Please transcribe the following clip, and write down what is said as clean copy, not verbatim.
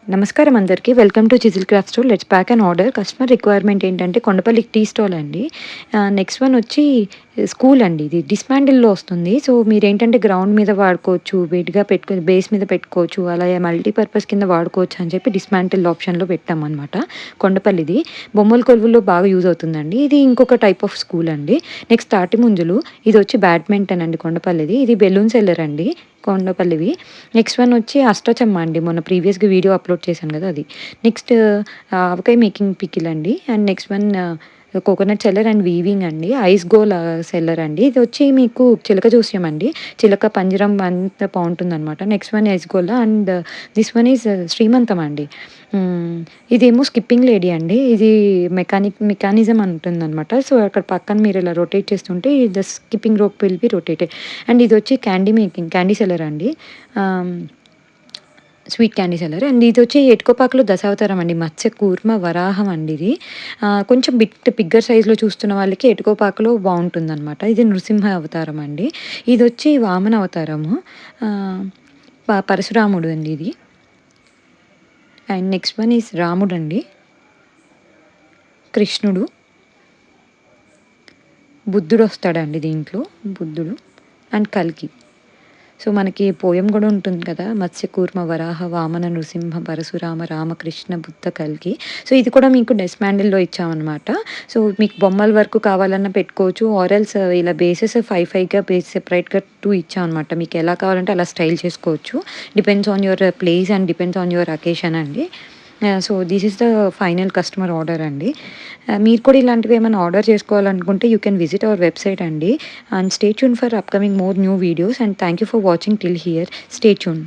నమస్కారం అందరికీ. Welcome to chisel craft store. Let's pack and order. Customer requirement ఏంటంటే Kondapalli tea stall అండి. Next one వచ్చి స్కూల్ అండి. ఇది డిస్మాంటిల్‌లో వస్తుంది. సో, మీరేంటంటే గ్రౌండ్ మీద వాడుకోవచ్చు, విడిగా పెట్టుకొని బేస్ మీద పెట్టుకోవచ్చు, అలాగే మల్టీపర్పస్ కింద వాడుకోవచ్చు అని చెప్పి డిస్మాంటిల్ ఆప్షన్‌లో పెట్టామనమాట. కొండపల్లిది. బొమ్మల కొలువుల్లో బాగా యూజ్ అవుతుందండి. ఇది ఇంకొక టైప్ ఆఫ్ స్కూల్ అండి. నెక్స్ట్ తాటిముంజలు. ఇదొచ్చి బ్యాడ్మింటన్ అండి కొండపల్లిది. ఇది బెలూన్ సెల్లర్ అండి కొండపల్లివి. నెక్స్ట్ వన్ వచ్చి అష్టాచమ్మా అండి. మొన్న ప్రీవియస్‌గా వీడియో అప్‌లోడ్ చేశాను కదా అది. నెక్స్ట్ ఆవకాయ మేకింగ్ పికిల్ అండి. And next one coconut seller and weaving అండి. ఐస్ గోల్ సెల్లర్ అండి. ఇదొచ్చి మీకు చిలక జోస్యం అండి. చిలక పంజరం అంతా బావుంటుందనమాట. నెక్స్ట్ వన్ ఐస్ గోల అండ్ దిస్ వన్ ఈజ్ శ్రీమంతం అండి. ఇదేమో స్కిప్పింగ్ లేడీ అండి. ఇది మెకానిజం ఉంటుందనమాట. సో, అక్కడ పక్కన మీరు ఇలా రొటేట్ చేస్తుంటే the skipping rope will be rotated. And ఇదొచ్చి క్యాండీ సెల్లర్ అండి. Ah, sweet candy seller. And ఇదొచ్చి ఎటుకోపాకులో దశావతారం అండి. మత్స్య కూర్మ వరాహం అండి ఇది. కొంచెం బిగ్గర్ సైజ్‌లో చూస్తున్న వాళ్ళకి ఎటుకోపాకులో బావుంటుందనమాట. ఇది నృసింహ అవతారం అండి. ఇదొచ్చి వామన అవతారము. ఆహ్, పరశురాముడు అండి ఇది. అండ్ నెక్స్ట్ వన్ ఈజ్ రాముడండి. కృష్ణుడు. బుద్ధుడొస్తాడండి దీంట్లో. బుద్ధుడు అండ్ కల్కి. సో, మనకి పోయెమ్ గూడా ఉంటుంది కదా! మత్స్యకూర్మ వరాహ వామన నృసింహ పరశురామ రామకృష్ణ బుద్ధ కల్కి. సో, ఇది కూడా మీకు డెస్మాండిల్‌లో ఇచ్చామనమాట. సో, మీకు బొమ్మల వరకు కావాలన్నా పెట్టుకోవచ్చు. ఆర్ ఎల్స్ ఇలా బేసెస్ 5గా బేస్ సెపరేట్‌గా 2 ఇచ్చామనమాట. మీకు ఎలా కావాలంటే అలా స్టైల్ చేసుకోవచ్చు. Depends on your place and depends on your occasion అండి. So, this is the final customer order అండి. మీరు కూడా ఇలాంటివి ఏమైనా ఆర్డర్ చేసుకోవాలనుకుంటే you can visit our website అండి. And stay tune for upcoming more new videos and thank you for watching till here. Stay tune.